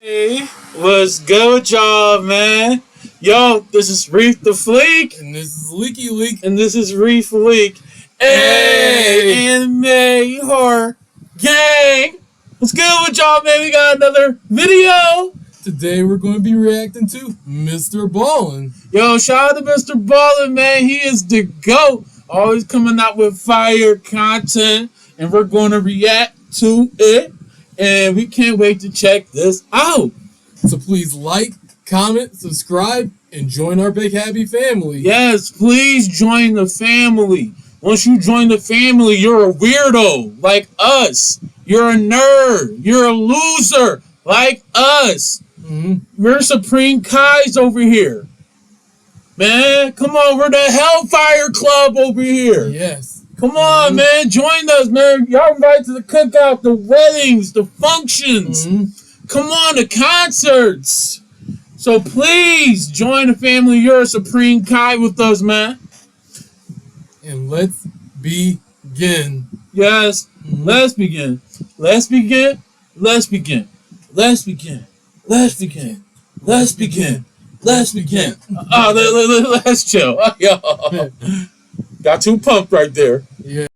Hey, what's good with y'all, man? Yo, this is Reef the Fleek, And this is Leaky Leak. and this is Reef'Lik. Hey, anime horror gang. What's good with y'all, man? We got another video. Today we're going to be reacting to MR.BALLEN. Yo, shout out to MR.BALLEN, man. He is the GOAT. Always coming out with fire content, and we're going to react to it. And we can't wait to check this out. So please like, comment, subscribe, and join our big happy family. Yes, please join the family. Once you join the family, you're a weirdo like us. You're a nerd. You're a loser like us. We're Supreme Kais over here. Man, come on. We're the Hellfire Club over here. Yes. Come on, man. Join us, man. Y'all invited to the cookout, the weddings, the functions. Come on, the concerts. So please join the family. You're a Supreme Kai with us, man. And let's begin. Yes, let's begin. Let's begin. Let's begin. Let's begin. Let's begin. Let's begin. Let's begin. Let's chill. Yo. Got too pumped right there. Yeah.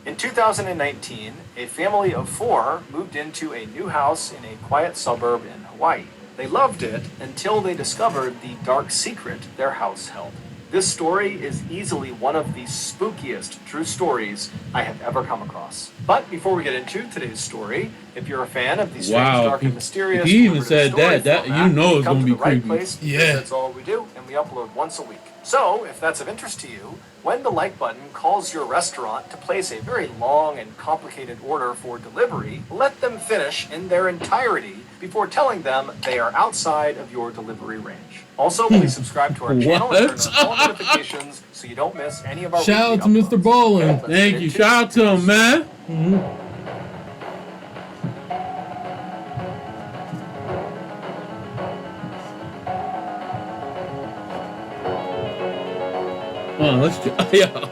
In 2019, a family of 4 moved into a new house in a quiet suburb in Hawaii. They loved it until they discovered the dark secret their house held. This story is easily one of the spookiest true stories I have ever come across. But before we get into today's story, if you're a fan of the strange, dark, and mysterious, he even said that you know it's gonna be creepy. Place, yeah, that's all we do, and we upload once a week. So, if that's of interest to you, when the like button calls your restaurant to place a very long and complicated order for delivery, let them finish in their entirety before telling them they are outside of your delivery range. Also, please subscribe to our channel and turn on all notifications so you don't miss any of our Shout out to uploads. MR.BALLEN. Thank you. Shout out to him, man. Let's yeah.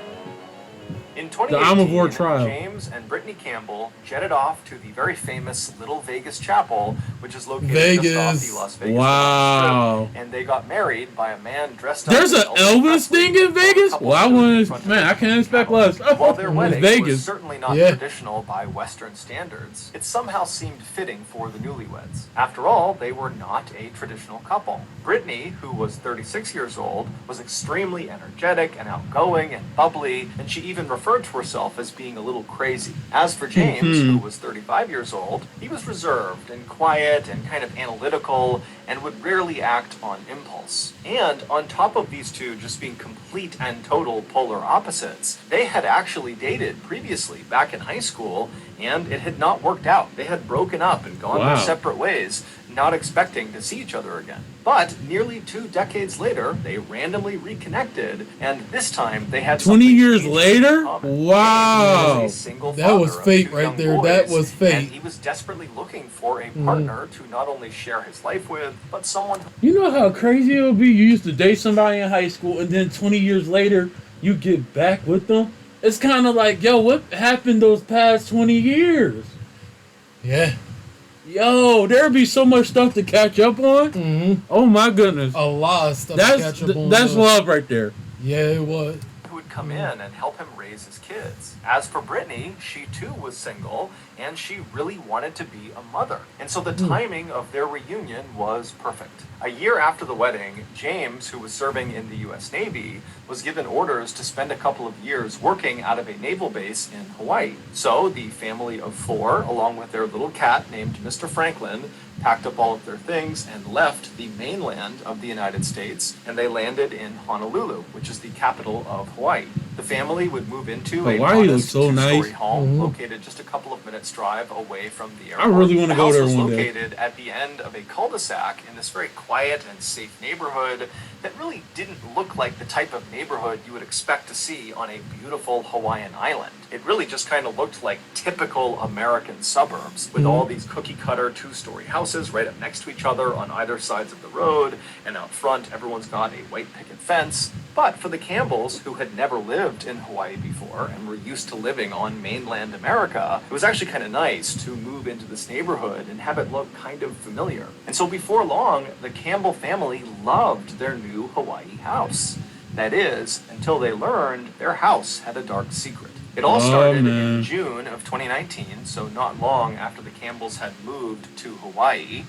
In The Omnivore 2018, trial. James and Brittany Campbell jetted off to the very famous Little Vegas Chapel, which is located just off the Las Vegas Wow. Strip, and they got married by a man dressed There's up an Elvis thing in Vegas? Well, I wouldn't, man, I can't expect less. While their wedding Vegas. was certainly not traditional by Western standards, it somehow seemed fitting for the newlyweds. After all, they were not a traditional couple. Brittany, who was 36 years old, was extremely energetic and outgoing and bubbly, and she even referred to herself as being a little crazy. As for James, who was 35 years old, he was reserved and quiet and kind of analytical and would rarely act on impulse. And on top of these two just being complete and total polar opposites, they had actually dated previously back in high school, and it had not worked out. They had broken up and gone their separate ways, not expecting to see each other again. But nearly 2 decades later, they randomly reconnected, and this time they had 20 years later? Wow. That was fate right there. That was fate. And he was desperately looking for a partner to not only share his life with, but someone who... You know how crazy it would be? You used to date somebody in high school, and then 20 years later, you get back with them? It's kind of like, yo, what happened those past 20 years? Yeah. Yo, there'd be so much stuff to catch up on. Oh my goodness. A lot of stuff to catch up on. That's love right there. Yeah, it was. Who would come in and help him raise his kids. As for Brittany, she too was single, and she really wanted to be a mother. And so the timing of their reunion was perfect. A year after the wedding, James, who was serving in the US Navy, was given orders to spend a couple of years working out of a naval base in Hawaii. So the family of 4, along with their little cat named Mr. Franklin, packed up all of their things and left the mainland of the United States, and they landed in Honolulu, which is the capital of Hawaii. The family would move into a modest two-story home located just a couple of minutes drive away from the airport. I really want to go there one day. The house was located at the end of a cul-de-sac in this very quiet and safe neighborhood that really didn't look like the type of neighborhood you would expect to see on a beautiful Hawaiian island. It really just kind of looked like typical American suburbs with all these cookie-cutter two-story houses right up next to each other on either sides of the road, and out front everyone's got a white picket fence. But for the Campbells, who had never lived in Hawaii before and were used to living on mainland America, it was actually kind of nice to move into this neighborhood and have it look kind of familiar. And so before long, the Campbell family loved their new Hawaii house. That is, until they learned their house had a dark secret. It all started in June of 2019, so not long after the Campbells had moved to Hawaii.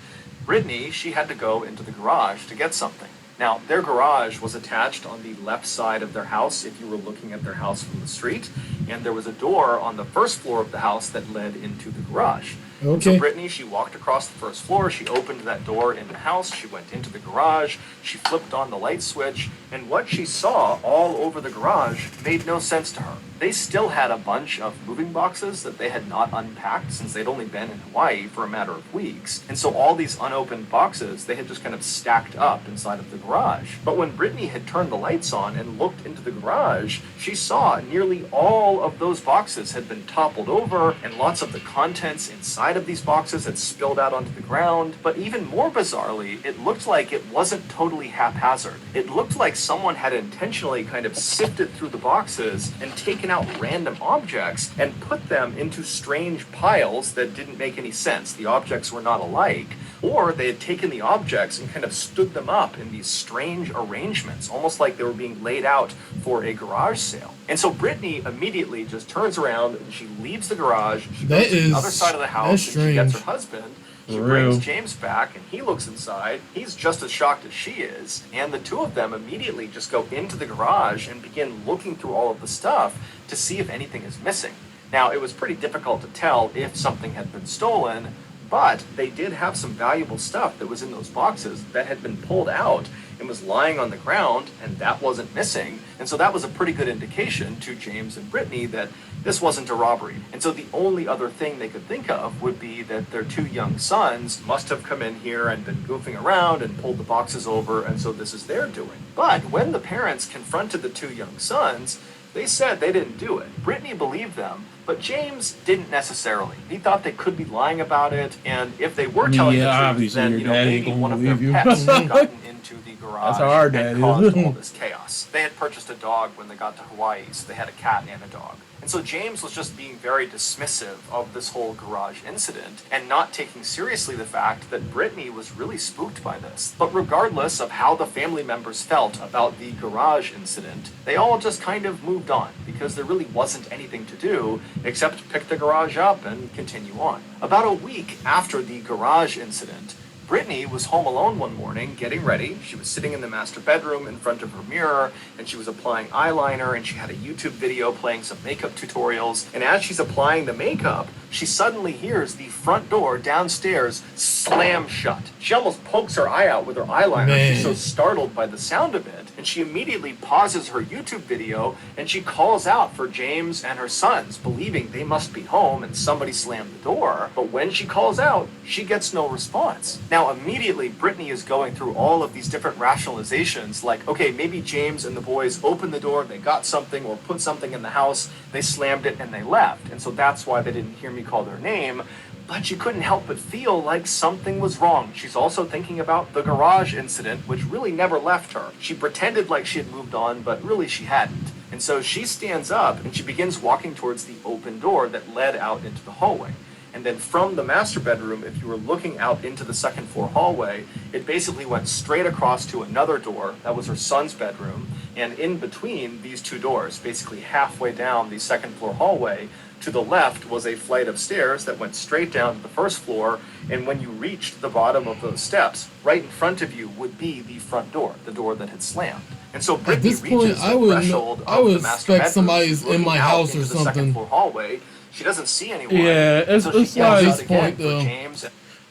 Brittany, she had to go into the garage to get something. Now, their garage was attached on the left side of their house if you were looking at their house from the street, and there was a door on the first floor of the house that led into the garage. Okay. So Brittany, she walked across the first floor, she opened that door in the house, she went into the garage, she flipped on the light switch, and what she saw all over the garage made no sense to her. They still had a bunch of moving boxes that they had not unpacked since they'd only been in Hawaii for a matter of weeks. And so all these unopened boxes, they had just kind of stacked up inside of the garage. But when Brittany had turned the lights on and looked into the garage, she saw nearly all of those boxes had been toppled over and lots of the contents inside of these boxes had spilled out onto the ground. But even more bizarrely, it looked like it wasn't totally haphazard. It looked like someone had intentionally kind of sifted through the boxes and taken out random objects and put them into strange piles that didn't make any sense. The objects were not alike, or they had taken the objects and kind of stood them up in these strange arrangements, almost like they were being laid out for a garage sale. And so Brittany immediately just turns around and she leaves the garage, she goes to the other side of the house, and she gets her husband. She brings James back, and he looks inside. He's just as shocked as she is. And the two of them immediately just go into the garage and begin looking through all of the stuff to see if anything is missing. Now, it was pretty difficult to tell if something had been stolen, but they did have some valuable stuff that was in those boxes that had been pulled out and was lying on the ground, and that wasn't missing. And so that was a pretty good indication to James and Brittany that this wasn't a robbery. And so the only other thing they could think of would be that their two young sons must have come in here and been goofing around and pulled the boxes over, and so this is their doing. But when the parents confronted the two young sons, they said they didn't do it. Brittany believed them, but James didn't necessarily. He thought they could be lying about it, and if they were telling the truth, then maybe one of their pets had gotten into the garage and caused all this chaos. They had purchased a dog when they got to Hawaii, so they had a cat and a dog. And so James was just being very dismissive of this whole garage incident and not taking seriously the fact that Brittany was really spooked by this. But regardless of how the family members felt about the garage incident, they all just kind of moved on because there really wasn't anything to do except pick the garage up and continue on. About a week after the garage incident, Brittany was home alone one morning getting ready. She was sitting in the master bedroom in front of her mirror, and she was applying eyeliner, and she had a YouTube video playing some makeup tutorials. And as she's applying the makeup, she suddenly hears the front door downstairs slam shut. She almost pokes her eye out with her eyeliner. She's so startled by the sound of it. And she immediately pauses her YouTube video, and she calls out for James and her sons, believing they must be home and somebody slammed the door. But when she calls out, she gets no response. Now, immediately, Brittany is going through all of these different rationalizations, like, okay, maybe James and the boys opened the door, they got something or put something in the house, they slammed it, and they left. And so that's why they didn't hear me call their name. But she couldn't help but feel like something was wrong. She's also thinking about the garage incident, which really never left her. She pretended like she had moved on, but really she hadn't. And so she stands up and she begins walking towards the open door that led out into the hallway. And then from the master bedroom, if you were looking out into the second floor hallway, it basically went straight across to another door. That was her son's bedroom. And in between these two doors, basically halfway down the second floor hallway, to the left was a flight of stairs that went straight down to the first floor, and when you reached the bottom of those steps, right in front of you would be the front door, the door that had slammed. And so Brittany reaches the threshold of the master bedroom, somebody's in my house or something. The second floor hallway. She doesn't see anyone. Yeah, it's like at this point, though. James.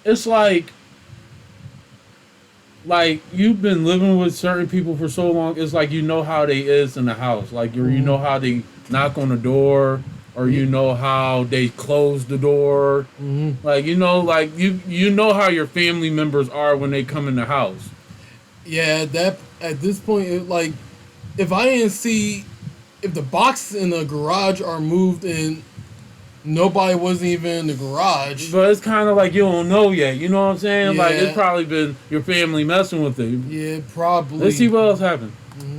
It's like you've been living with certain people for so long. It's like you know how they is in the house. Like you know how they knock on the door. Or you know how they close the door. Like you know how your family members are when they come in the house. Yeah, that at this point, if I didn't see, if the boxes in the garage are moved and nobody wasn't even in the garage. But it's kind of like you don't know yet. You know what I'm saying? Yeah. Like it's probably been your family messing with it. Yeah, probably. Let's see what else happened.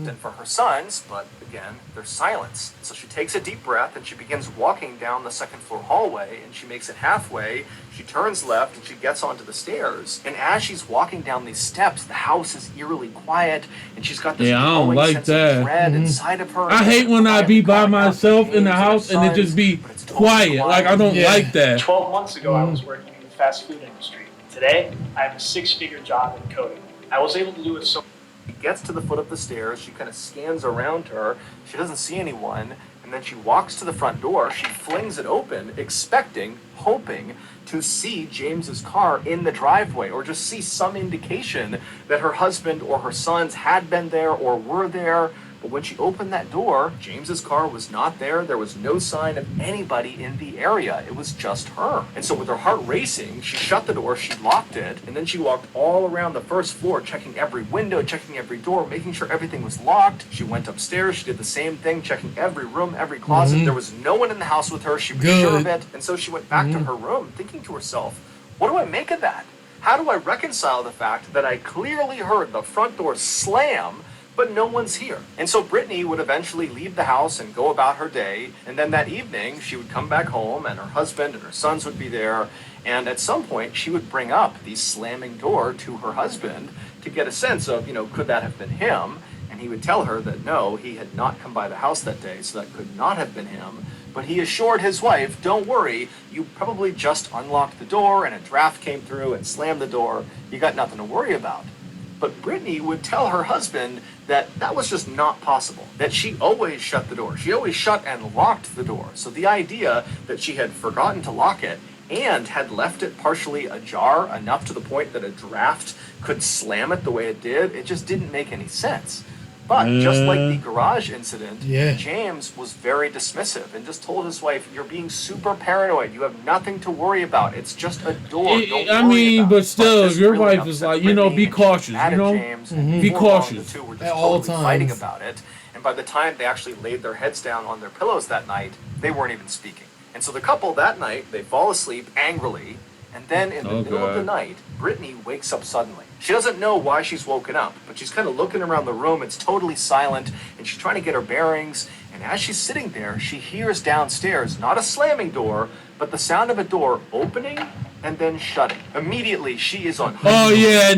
and for her sons, but again, there's silence. So she takes a deep breath and she begins walking down the second floor hallway, and she makes it halfway. She turns left and she gets onto the stairs. And as she's walking down these steps, the house is eerily quiet, and she's got this growing sense of dread inside of her. I hate when I be by myself in the house and it just be quiet. Like, I don't like that. 12 months ago, I was working in the fast food industry. Today, I have a 6-figure job in coding. I was able to do it so. She gets to the foot of the stairs, she kind of scans around her, she doesn't see anyone, and then she walks to the front door, she flings it open, expecting, hoping to see James's car in the driveway, or just see some indication that her husband or her sons had been there or were there. But when she opened that door, James's car was not there. There was no sign of anybody in the area. It was just her. And so with her heart racing, she shut the door, she locked it, and then she walked all around the first floor, checking every window, checking every door, making sure everything was locked. She went upstairs, she did the same thing, checking every room, every closet. There was no one in the house with her. She was sure of it. And so she went back to her room, thinking to herself, what do I make of that? How do I reconcile the fact that I clearly heard the front door slam, but no one's here? And so Brittany would eventually leave the house and go about her day, and then that evening she would come back home and her husband and her sons would be there, and at some point she would bring up the slamming door to her husband to get a sense of, could that have been him? And he would tell her that no, he had not come by the house that day, so that could not have been him. But he assured his wife, don't worry, you probably just unlocked the door and a draft came through and slammed the door. You got nothing to worry about. But Brittany would tell her husband that that was just not possible, that she always shut the door. She always shut and locked the door. So the idea that she had forgotten to lock it and had left it partially ajar enough to the point that a draft could slam it the way it did, it just didn't make any sense. But just like the garage incident, James was very dismissive and just told his wife, you're being super paranoid. You have nothing to worry about. It's just a door. But still, if your wife is like, be cautious, James, be cautious. The two were just totally fighting about it. And by the time they actually laid their heads down on their pillows that night, they weren't even speaking. And so the couple that night, they fall asleep angrily. And then in the middle of the night, Brittany wakes up suddenly. She doesn't know why she's woken up, but she's kind of looking around the room. It's totally silent, and she's trying to get her bearings. And as she's sitting there, she hears downstairs, not a slamming door, but the sound of a door opening and then shutting. Immediately, she is on. Somebody's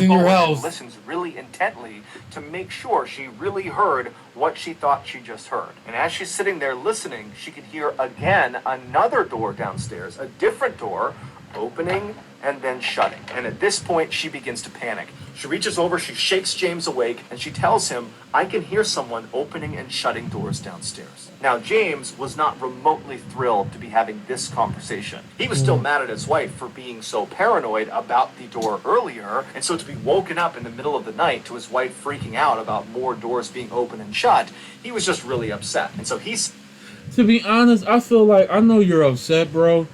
in your house. Listens really intently to make sure she really heard what she thought she just heard. And as she's sitting there listening, she could hear again another door downstairs, a different door, opening and then shutting. And at this point, she begins to panic. She reaches over, she shakes James awake, and she tells him, I can hear someone opening and shutting doors downstairs. Now, James was not remotely thrilled to be having this conversation. He was still mad at his wife for being so paranoid about the door earlier, and so to be woken up in the middle of the night to his wife freaking out about more doors being open and shut, he was just really upset. And so he's... To be honest, I feel like, I know you're upset, bro.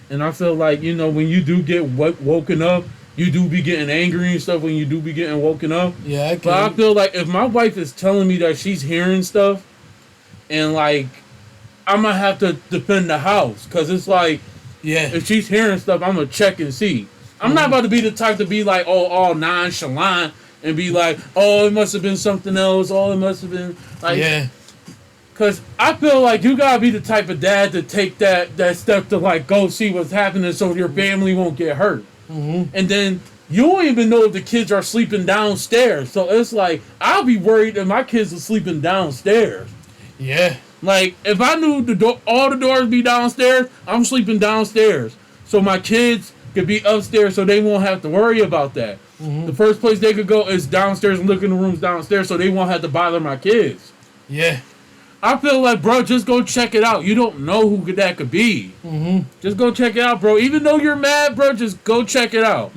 And I feel like, when you do get woken up, you do be getting angry and stuff when you do be getting woken up. Yeah, But I feel like if my wife is telling me that she's hearing stuff, and like, I'm going to have to defend the house. Because it's like, if she's hearing stuff, I'm going to check and see. I'm not about to be the type to be like, all nonchalant and be like, oh, it must have been something else. Oh, it must have been like... Because I feel like you got to be the type of dad to take that step to, like, go see what's happening so your family won't get hurt. And then you don't even know if the kids are sleeping downstairs. So it's like, I'll be worried if my kids are sleeping downstairs. Like, if I knew all the doors be downstairs, I'm sleeping downstairs. So my kids could be upstairs so they won't have to worry about that. The first place they could go is downstairs and look in the rooms downstairs so they won't have to bother my kids. I feel like, bro, just go check it out. You don't know who that could be. Just go check it out, bro. Even though you're mad, bro, just go check it out.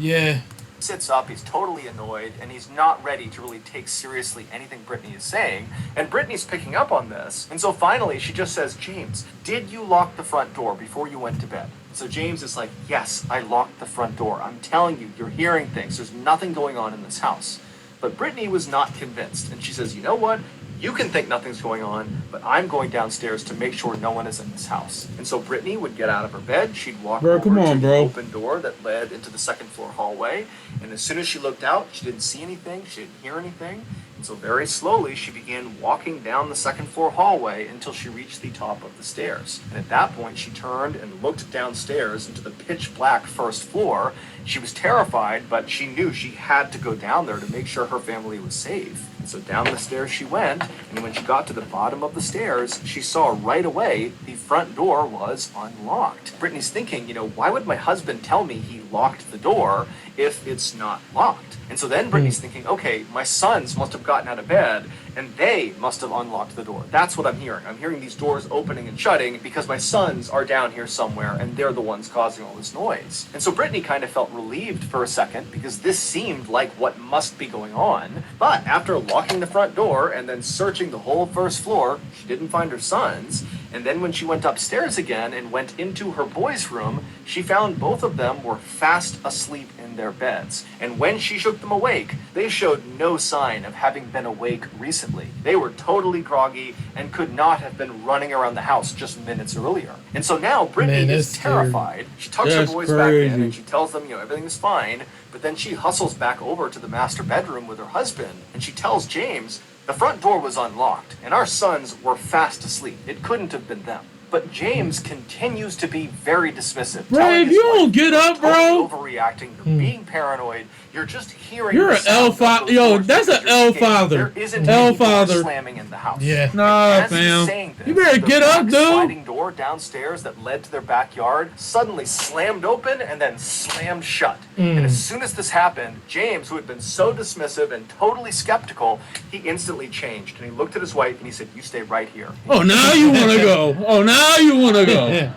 Sits up, he's totally annoyed, and he's not ready to really take seriously anything Brittany is saying. And Brittany's picking up on this. And so finally, she just says, James, did you lock the front door before you went to bed? So James is like, yes, I locked the front door. I'm telling you, you're hearing things. There's nothing going on in this house. But Brittany was not convinced. And she says, you know what? You can think nothing's going on, but I'm going downstairs to make sure no one is in this house. And so Brittany would get out of her bed, she'd walk over to the open door that led into the second floor hallway, and as soon as she looked out, she didn't see anything, she didn't hear anything, and so very slowly she began walking down the second floor hallway until she reached the top of the stairs. And at that point, she turned and looked downstairs into the pitch black first floor. She was terrified, but she knew she had to go down there to make sure her family was safe. And so down the stairs she went, and when she got to the bottom of the stairs, she saw right away the front door was unlocked. Brittany's thinking, why would my husband tell me he locked the door if it's not locked? And so then Brittany's thinking, okay, my sons must have gotten out of bed and they must have unlocked the door. That's what I'm hearing. I'm hearing these doors opening and shutting because my sons are down here somewhere and they're the ones causing all this noise. And so Brittany kind of felt relieved for a second because this seemed like what must be going on. But after locking the front door and then searching the whole first floor, she didn't find her sons. And then when she went upstairs again and went into her boys' room, she found both of them were fast asleep in their beds. And when she shook them awake, they showed no sign of having been awake recently. They were totally groggy and could not have been running around the house just minutes earlier. And so now Brittany is terrified. She tucks her boys back in and she tells them, everything's fine. But then she hustles back over to the master bedroom with her husband and she tells James, the front door was unlocked and our sons were fast asleep. It couldn't have been them. But James continues to be very dismissive. Bro, if you don't get up, bro. Overreacting, you're being paranoid. You're just hearing. You're an L father. Yo, that's an L father. There isn't L any father slamming in the house. Yeah. Nah, fam. You better get up, dude. The sliding door downstairs that led to their backyard suddenly slammed open and then slammed shut. And as soon as this happened, James, who had been so dismissive and totally skeptical, he instantly changed. And he looked at his wife and he said, "You stay right here." Oh, now you want to go. Oh, now you want to go.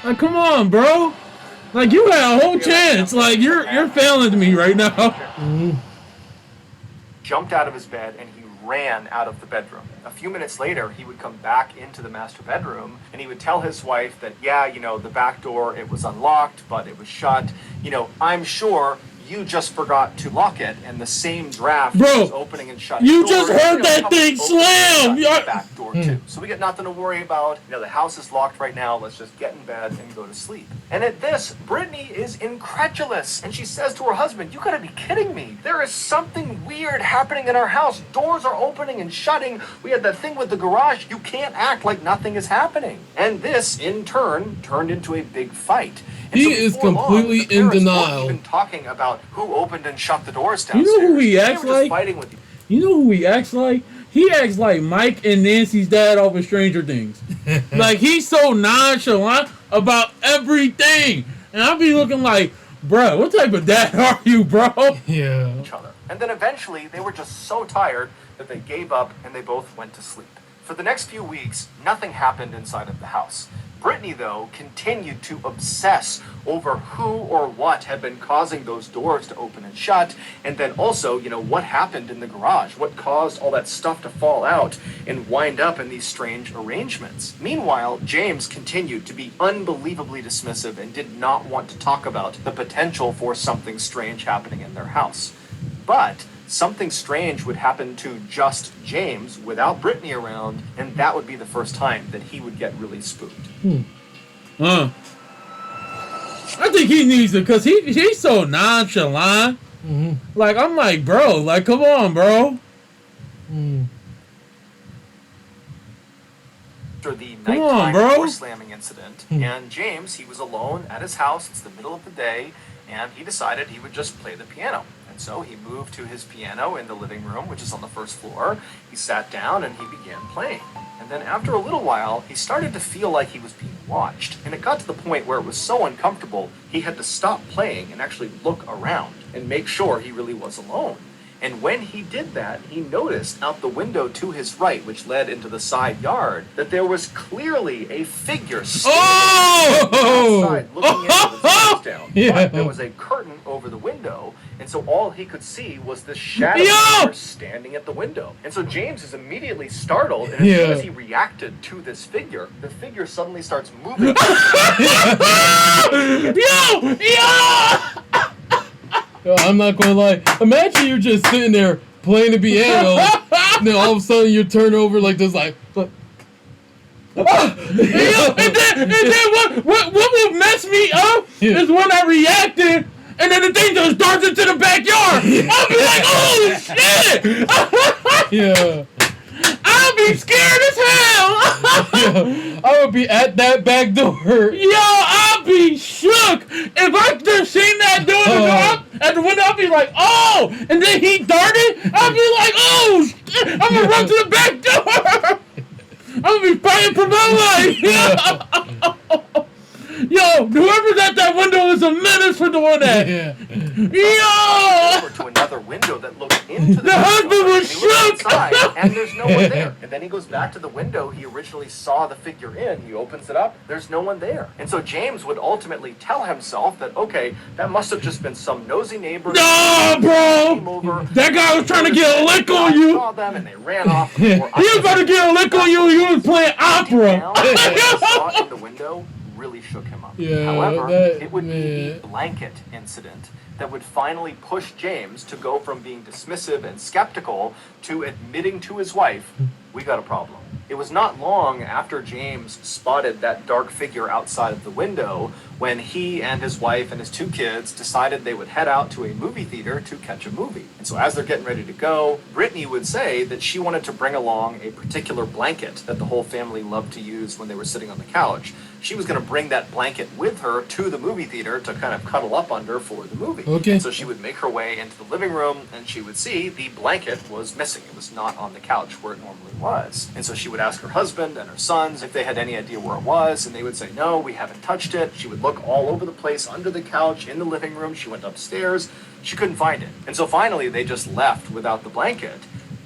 Like, come on, bro. Like, you had a whole chance. Like, you're failing to me right now. Jumped out of his bed and he ran out of the bedroom. A few minutes later, he would come back into the master bedroom and he would tell his wife that, the back door, it was unlocked, but it was shut. I'm sure you just forgot to lock it, and the same draft was opening and shutting. You just heard that thing slam! Back door too. So we got nothing to worry about. The house is locked right now. Let's just get in bed and go to sleep. And at this, Brittany is incredulous, and she says to her husband, "You gotta be kidding me. There is something weird happening in our house. Doors are opening and shutting. We had that thing with the garage. You can't act like nothing is happening." And this, in turn, turned into a big fight. And he is completely in denial. Even talking about who opened and shut the doors downstairs. You know who he acts like? Fighting with you. You know who he acts like? He acts like Mike and Nancy's dad off of Stranger Things. Like, he's so nonchalant about everything. And I'll be looking like, bro, what type of dad are you, bro? Yeah. Each other. And then eventually, they were just so tired that they gave up and they both went to sleep. For the next few weeks, nothing happened inside of the house. Brittany, though, continued to obsess over who or what had been causing those doors to open and shut, and then also, what happened in the garage, what caused all that stuff to fall out and wind up in these strange arrangements. Meanwhile, James continued to be unbelievably dismissive and did not want to talk about the potential for something strange happening in their house. But something strange would happen to just James without Brittany around, and that would be the first time that he would get really spooked. I think he needs to, because he's so nonchalant. Like, I'm like, bro, like, come on, bro. After the nighttime door slamming incident, and James, he was alone at his house. It's the middle of the day, and he decided he would just play the piano. And so he moved to his piano in the living room, which is on the first floor. He sat down and he began playing. And then after a little while, he started to feel like he was being watched. And it got to the point where it was so uncomfortable, he had to stop playing and actually look around and make sure he really was alone. And when he did that, he noticed out the window to his right, which led into the side yard, that there was clearly a figure standing outside looking into the down. But there was a curtain over the window, and so all he could see was this shadow figure standing at the window. And so James is immediately startled, and as soon as he reacted to this figure, the figure suddenly starts moving. I'm not gonna lie. Imagine you're just sitting there playing the piano, and then all of a sudden you turn over like this, like. And then what will mess me up is when I reacted, and then the thing just darts into the backyard. I'll be like, oh shit! Yeah. I'll be scared as hell. Yeah. I would be at that back door. Yo, I'll be shook. If I just seen that door at the window, I'll be like, oh, and then he darted, I'll be like, oh shit, I'm gonna run to the back door. I'm gonna be fighting for my life. Yo, whoever's at that window is a menace for doing that. Yeah. Yo! Over to another window that looked into The husband was and he looks shook. inside, and there's no one there. And then he goes back to the window he originally saw the figure in. He opens it up. There's no one there. And so James would ultimately tell himself that, okay, that must have just been some nosy neighbor. No, bro! That guy was trying to get a lick on you. Saw them and they ran off. He was about to get a lick on you. You was playing opera. What he saw in the window really shook him up. Yeah, However, that- it would be man. the blanket incident that would finally push James to go from being dismissive and skeptical to admitting to his wife, we got a problem. It was not long after James spotted that dark figure outside of the window when he and his wife and his 2 kids decided they would head out to a movie theater to catch a movie. And so as they're getting ready to go, Brittany would say that she wanted to bring along a particular blanket that the whole family loved to use when they were sitting on the couch. She was going to bring that blanket with her to the movie theater to kind of cuddle up under for the movie. Okay. And so she would make her way into the living room and she would see the blanket was missing. It was not on the couch where it normally was. And so she would ask her husband and her sons if they had any idea where it was, and they would say, no, we haven't touched it. She would look all over the place, under the couch, in the living room. She went upstairs. She couldn't find it. And so finally they just left without the blanket.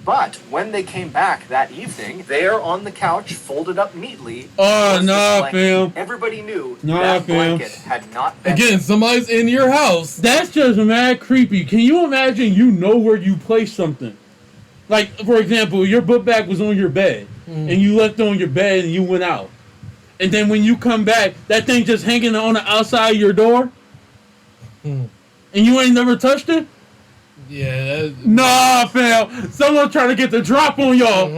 But when they came back that evening, there on the couch, folded up neatly, Oh, was this nah, blanket. fam. Everybody knew Nah, that fam. blanket had not been Again, somebody's in your house. That's just mad creepy. Can you imagine you know where you placed something? Like, for example, your book bag was on your bed, and you left it on your bed and you went out. And then when you come back, that thing just hanging on the outside of your door? And you ain't never touched it? Yeah. Nah, fam. Someone trying to get the drop on y'all.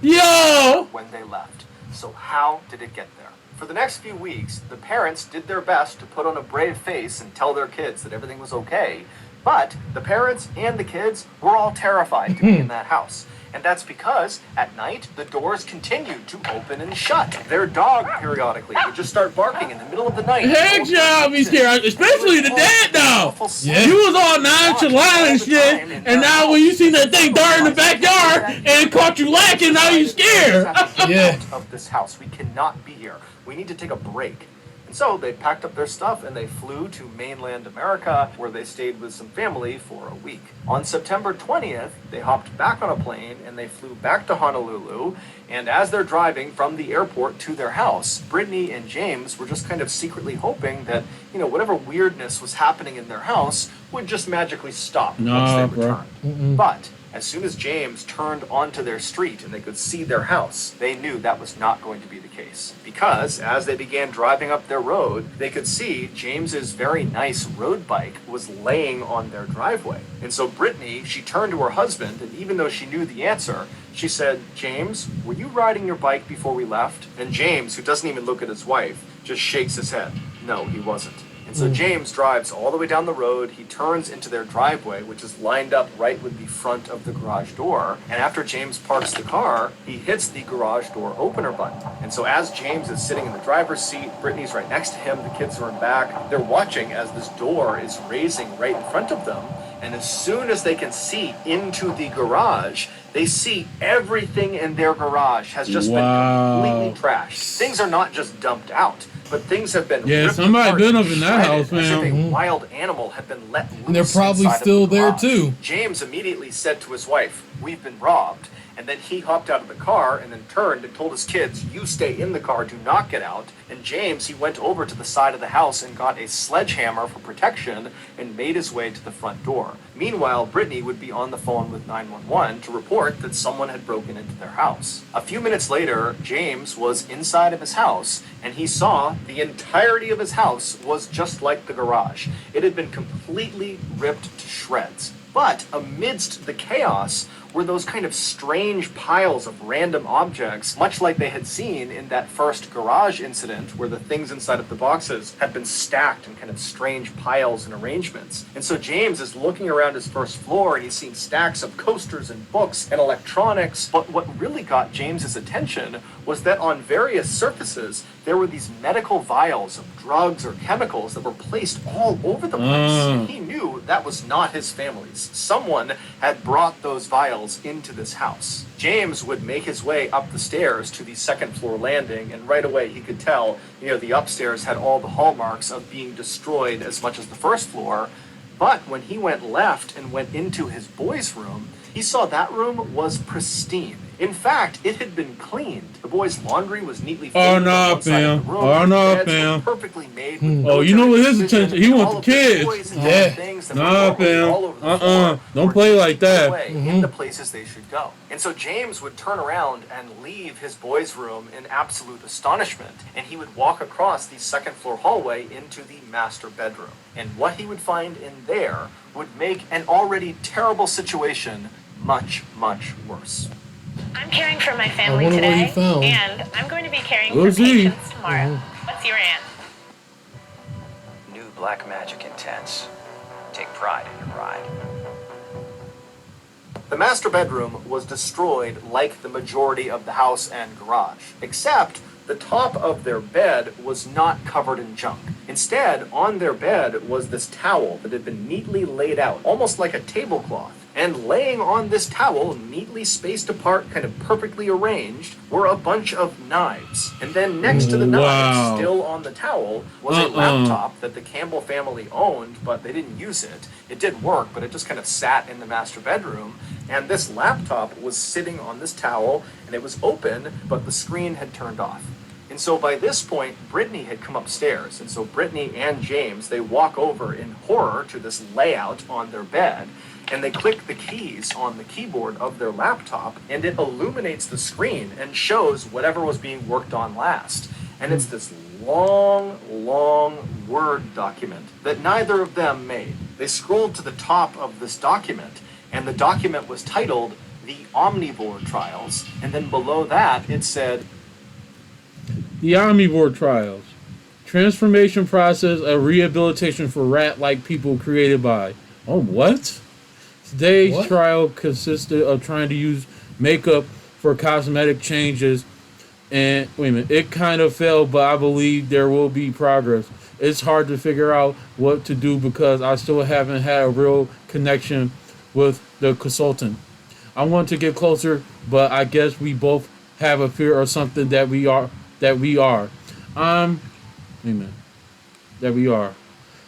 Yo! when they left. So how did it get there? For the next few weeks, the parents did their best to put on a brave face and tell their kids that everything was okay, but the parents and the kids were all terrified to be in that house. And that's because at night, the doors continued to open and shut. Their dog periodically would just start barking in the middle of the night. Heck yeah, I'll be scared. Especially the dad now. Yeah. You was all nonchalant and shit, and now when you see that thing dart in the backyard and it caught you lacking, now you scared. Yeah. Of this house, we cannot be here. We need to take a break. And so they packed up their stuff and they flew to mainland America, where they stayed with some family for a week. On September 20th, they hopped back on a plane and they flew back to Honolulu. And as they're driving from the airport to their house, Brittany and James were just kind of secretly hoping that, whatever weirdness was happening in their house would just magically stop once Nah, they bro. returned. But as soon as James turned onto their street and they could see their house, they knew that was not going to be the case. Because as they began driving up their road, they could see James's very nice road bike was laying on their driveway. And so Brittany, she turned to her husband, and even though she knew the answer, she said, James, were you riding your bike before we left? And James, who doesn't even look at his wife, just shakes his head. No, he wasn't. And so James drives all the way down the road. He turns into their driveway, which is lined up right with the front of the garage door. And after James parks the car, he hits the garage door opener button. And so as James is sitting in the driver's seat, Brittany's right next to him, the kids are in back. They're watching as this door is raising right in front of them. And as soon as they can see into the garage, they see everything in their garage has just been completely trashed. Things are not just dumped out, but things have been ripped somebody apart been and up in that shredded house, as if man. a wild animal had been let loose. And they're probably inside of still the there garage. too. James immediately said to his wife, "We've been robbed." And then he hopped out of the car and then turned and told his kids, "You stay in the car, do not get out." And James, he went over to the side of the house and got a sledgehammer for protection and made his way to the front door. Meanwhile, Brittany would be on the phone with 911 to report that someone had broken into their house. A few minutes later, James was inside of his house and he saw the entirety of his house was just like the garage. It had been completely ripped to shreds. But amidst the chaos were those kind of strange piles of random objects, much like they had seen in that first garage incident where the things inside of the boxes had been stacked in kind of strange piles and arrangements. And so James is looking around his first floor and he's seen stacks of coasters and books and electronics. But what really got James's attention was that on various surfaces there were these medical vials of drugs or chemicals that were placed all over the place. And he knew that was not his family's. Someone had brought those vials into this house. James would make his way up the stairs to the second floor landing, and right away he could tell, the upstairs had all the hallmarks of being destroyed as much as the first floor. But when he went left and went into his boys' room, he saw that room was pristine. In fact, it had been cleaned. The boys' laundry was neatly folded on one side of the room. The beds were perfectly made with you know what his intention? He wants the kids. Don't play like that. In the places they should go. And so James would turn around and leave his boys' room in absolute astonishment, and he would walk across the second floor hallway into the master bedroom. And what he would find in there would make an already terrible situation much, much worse. I'm caring for my family today, and I'm going to be caring for patients tomorrow. What's your aunt? New black magic intense. Take pride in your ride. The master bedroom was destroyed like the majority of the house and garage, except the top of their bed was not covered in junk. Instead, on their bed was this towel that had been neatly laid out, almost like a tablecloth. And laying on this towel, neatly spaced apart, kind of perfectly arranged, were a bunch of knives. And then next to the knives, still on the towel, was a laptop that the Campbell family owned, but they didn't use it. It did work, but it just kind of sat in the master bedroom. And this laptop was sitting on this towel, and it was open, but the screen had turned off. And so by this point, Brittany had come upstairs. And so Brittany and James, they walk over in horror to this layout on their bed, and they click the keys on the keyboard of their laptop, and it illuminates the screen and shows whatever was being worked on last. And it's this long, long Word document that neither of them made. They scrolled to the top of this document, and the document was titled The Omnivore Trials, and then below that it said, The Omnivore Trials. Transformation process of rehabilitation for rat-like people created by... Oh, what? Today's trial consisted of trying to use makeup for cosmetic changes, and wait a minute, it kind of failed, but I believe there will be progress. It's hard to figure out what to do because I still haven't had a real connection with the consultant. I want to get closer, but I guess we both have a fear of something that we are.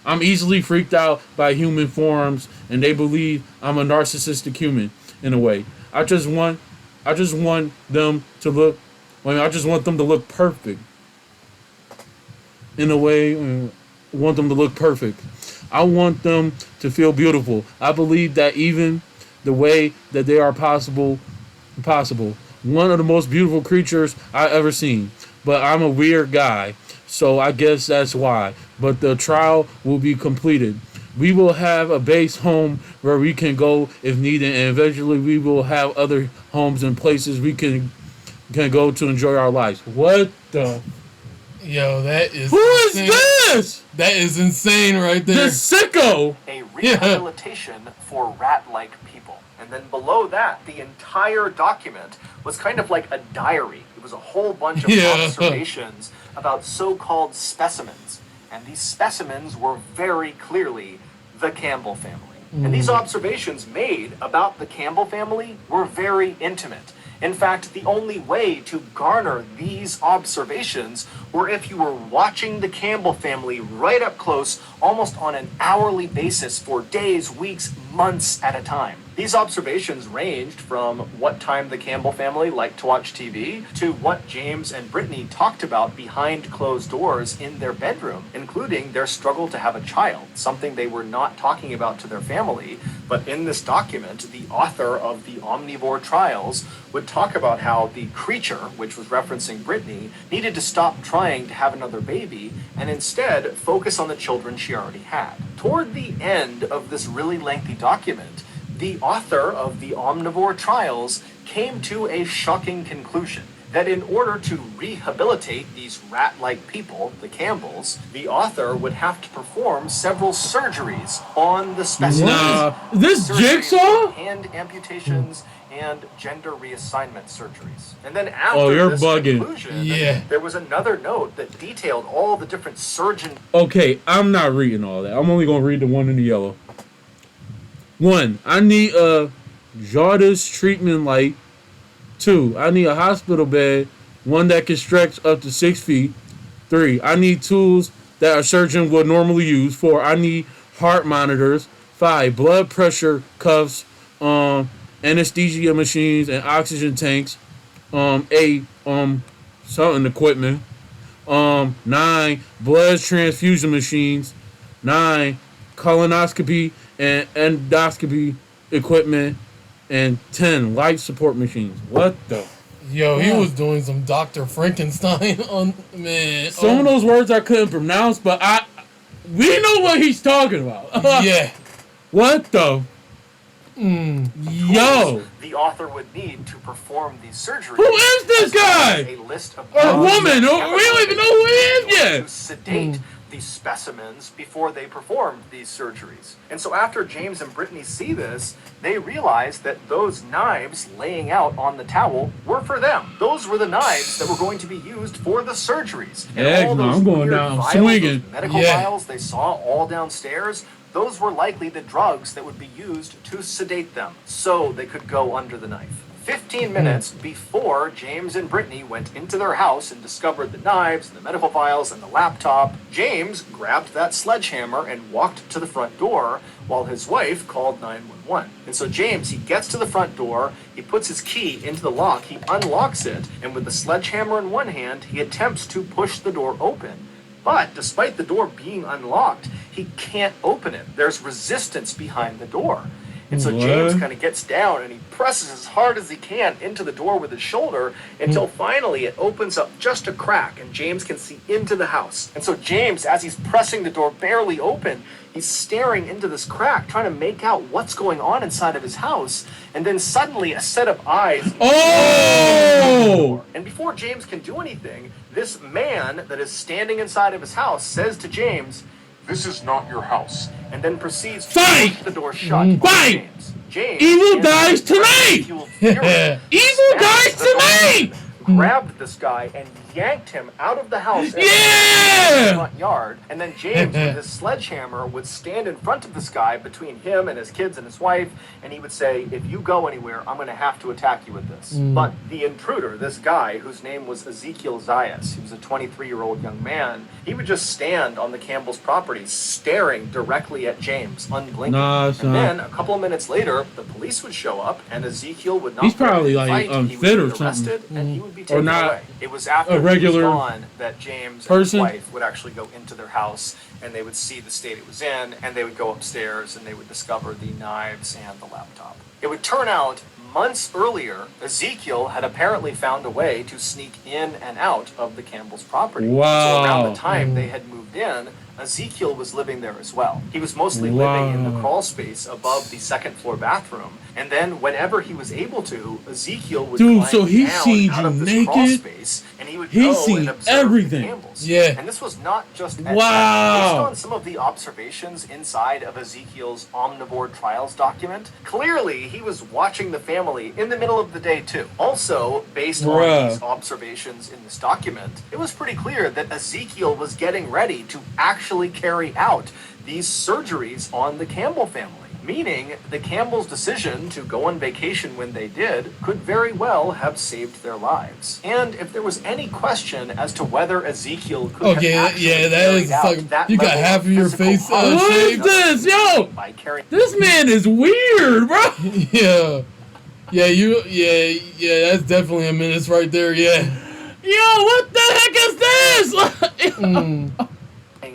I'm easily freaked out by human forms, and they believe I'm a narcissistic human in a way. I just want them to look. I just want them to look perfect. In a way, want them to look perfect. I want them to feel beautiful. I believe that even the way that they are possible. One of the most beautiful creatures I've ever seen. But I'm a weird guy, so I guess that's why. But the trial will be completed. We will have a base home where we can go if needed, and eventually we will have other homes and places we can go to enjoy our lives. What the? Yo, that is... Who is this? That is insane right there. The sicko! A rehabilitation for rat-like people. And then below that, the entire document was kind of like a diary. It was a whole bunch of observations about so-called specimens. And these specimens were very clearly the Campbell family. And these observations made about the Campbell family were very intimate. In fact, the only way to garner these observations were if you were watching the Campbell family right up close, almost on an hourly basis for days, weeks, months at a time. These observations ranged from what time the Campbell family liked to watch TV to what James and Brittany talked about behind closed doors in their bedroom, including their struggle to have a child, something they were not talking about to their family. But in this document, the author of the Omnivore Trials would talk about how the creature, which was referencing Brittany, needed to stop trying to have another baby and instead focus on the children she already had. Toward the end of this really lengthy document, The author of the Omnivore Trials came to a shocking conclusion that in order to rehabilitate these rat-like people, the Campbells, the author would have to perform several surgeries on the specimens. This Jigsaw? Hand amputations and gender reassignment surgeries. And then after this conclusion, there was another note that detailed all the different surgeon... Okay, I'm not reading all that. I'm only going to read the one in the yellow. 1, I need a jaundice treatment light. 2, I need a hospital bed, one that can stretch up to 6 feet. 3, I need tools that a surgeon would normally use. 4, I need heart monitors. 5, blood pressure cuffs, anesthesia machines and oxygen tanks. 8, something equipment. 9, blood transfusion machines. 9, colonoscopy and endoscopy equipment. And 10, life support machines. What the? Yo, he was doing some Dr. Frankenstein on, man. Some of those words I couldn't pronounce, but we know what he's talking about. Yeah. What the? Yo. The author would need to perform these surgeries. Who is this guy? A list of or woman. We don't even know who he is yet. To sedate these specimens before they performed these surgeries. And so after James and Brittany see this, they realize that those knives laying out on the towel were for them. Those were the knives that were going to be used for the surgeries. And all those I'm going down vials, swinging. Medical vials they saw all downstairs, those were likely the drugs that would be used to sedate them, so they could go under the knife. 15 minutes before James and Brittany went into their house and discovered the knives, the medical files, and the laptop, James grabbed that sledgehammer and walked to the front door while his wife called 911. And so James, he gets to the front door, he puts his key into the lock, he unlocks it, and with the sledgehammer in one hand, he attempts to push the door open. But despite the door being unlocked, he can't open it. There's resistance behind the door. And so James kind of gets down and he presses as hard as he can into the door with his shoulder until finally it opens up just a crack and James can see into the house. And so James, as he's pressing the door barely open, he's staring into this crack, trying to make out what's going on inside of his house. And then suddenly a set of eyes. Oh! And before James can do anything, this man that is standing inside of his house says to James, "This is not your house," and then proceeds to push the door shut on James. Evil dies tonight! Evil dies tonight! Grabbed this guy and yanked him out of the house in the front yard, and then James with his sledgehammer would stand in front of this guy between him and his kids and his wife, and he would say, "If you go anywhere, I'm going to have to attack you with this." But the intruder, this guy whose name was Ezekiel Zayas, he was a 23-year-old young man, he would just stand on the Campbell's property staring directly at James, unblinking. And then a couple of minutes later, the police would show up, and Ezekiel would not He's probably fight. like He would be or arrested, something. and he would be taken away. It was after a regular he was gone that James and his wife would actually go into their house and they would see the state it was in, and they would go upstairs and they would discover the knives and the laptop. It would turn out months earlier, Ezekiel had apparently found a way to sneak in and out of the Campbell's property. Wow. So around the time they had moved in, Ezekiel was living there as well. He was mostly living in the crawl space above the second floor bathroom. And then whenever he was able to, Ezekiel would climb down out of this crawl space, and he would go and observe the Campbells. And this was not just at night. Based on some of the observations inside of Ezekiel's Omnivore Trials document, clearly he was watching the family in the middle of the day too. Also, based on these observations in this document, it was pretty clear that Ezekiel was getting ready to actually carry out these surgeries on the Campbell family. Meaning, the Campbells' decision to go on vacation when they did could very well have saved their lives. And if there was any question as to whether Ezekiel could have actually that is fucking. You got half of your face. What is this, yo? This man is weird, bro. That's definitely a menace right there. Yeah. Yo, what the heck is this?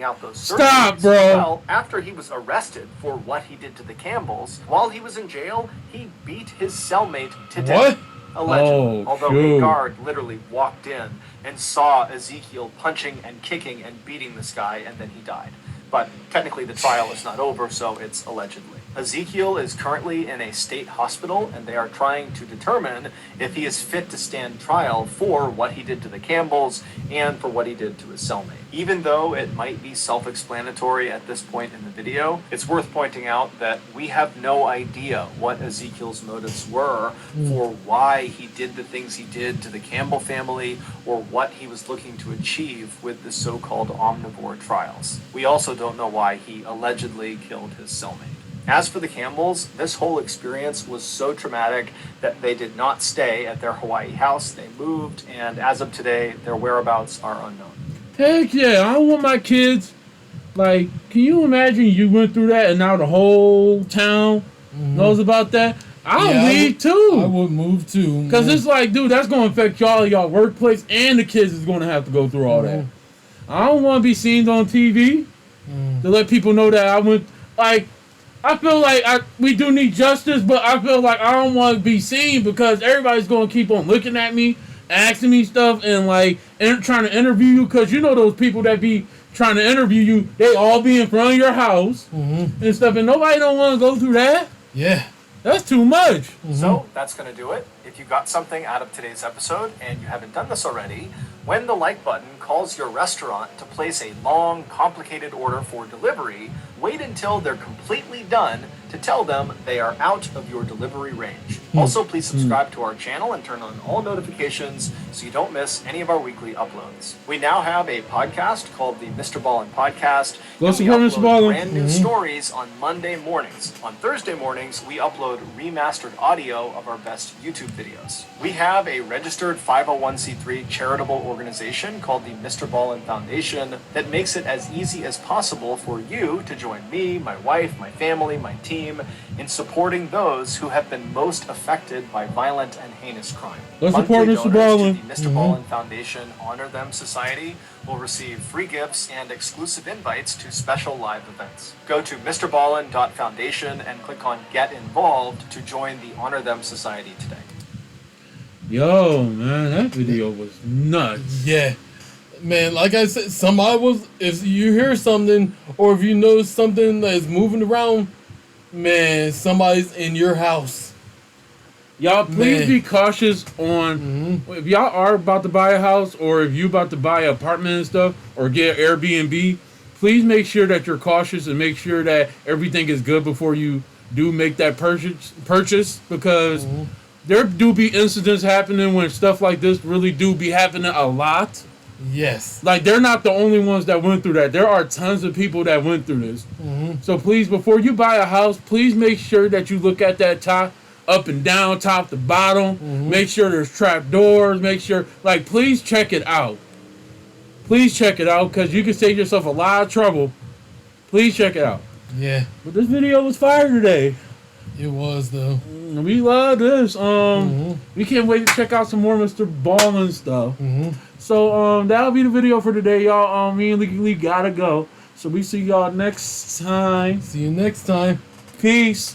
Out those surgeries. Stop, bro. Well, after he was arrested for what he did to the Campbells, while he was in jail, he beat his cellmate to death. Allegedly. Although a guard literally walked in and saw Ezekiel punching and kicking and beating this guy, and then he died. But technically the trial is not over, so it's allegedly. Ezekiel is currently in a state hospital, and they are trying to determine if he is fit to stand trial for what he did to the Campbells and for what he did to his cellmate. Even though it might be self-explanatory at this point in the video, it's worth pointing out that we have no idea what Ezekiel's motives were for why he did the things he did to the Campbell family, or what he was looking to achieve with the so-called omnivore trials. We also don't know why he allegedly killed his cellmate. As for the Campbells, this whole experience was so traumatic that they did not stay at their Hawaii house. They moved, and as of today, their whereabouts are unknown. Heck yeah, I don't want my kids. Like, can you imagine you went through that and now the whole town knows about that? I'll leave too. I would move too. Because it's like, dude, that's going to affect y'all workplace, and the kids is going to have to go through all that. I don't want to be seen on TV to let people know that I went, like, I feel like we do need justice, but I feel like I don't want to be seen because everybody's going to keep on looking at me, asking me stuff, and like trying to interview you. Because you know those people that be trying to interview you, they all be in front of your house and stuff, and nobody don't want to go through that. Yeah. That's too much. So that's going to do it. If you got something out of today's episode and you haven't done this already, when the like button calls your restaurant to place a long, complicated order for delivery, wait until they're completely done to tell them they are out of your delivery range. Also, please subscribe to our channel and turn on all notifications so you don't miss any of our weekly uploads. We now have a podcast called the MR.BALLEN Podcast. Go support Mr. Ballin. Brand new stories on Monday mornings. On Thursday mornings, we upload remastered audio of our best YouTube videos. We have a registered 501c3 charitable organization called the MR.BALLEN Foundation that makes it as easy as possible for you to join me, my wife, my family, my team in supporting those who have been most affected by violent and heinous crime. Let's support Mr. Ballin. The MR.BALLEN Foundation Honor Them Society will receive free gifts and exclusive invites to special live events. Go to MR.BALLEN.Foundation and click on Get Involved to join the Honor Them Society today. Yo, man, that video was nuts. Yeah. Man, like I said, if you hear something or if you know something that is moving around, man, somebody's in your house. Y'all, please be cautious on if y'all are about to buy a house or if you about to buy an apartment and stuff or get an Airbnb, please make sure that you're cautious and make sure that everything is good before you do make that purchase because there do be incidents happening when stuff like this really do be happening a lot. Yes. Like, they're not the only ones that went through that. There are tons of people that went through this. So please, before you buy a house, please make sure that you look at that top, up and down, top to bottom. Make sure there's trap doors. Make sure, like, please check it out. Please check it out because you can save yourself a lot of trouble. Please check it out. Yeah. But this video was fire today. It was, though. We love this. We can't wait to check out some more MR.BALLEN stuff. So that'll be the video for today, y'all. Me and Leaky gotta go. So we see y'all next time. See you next time. Peace.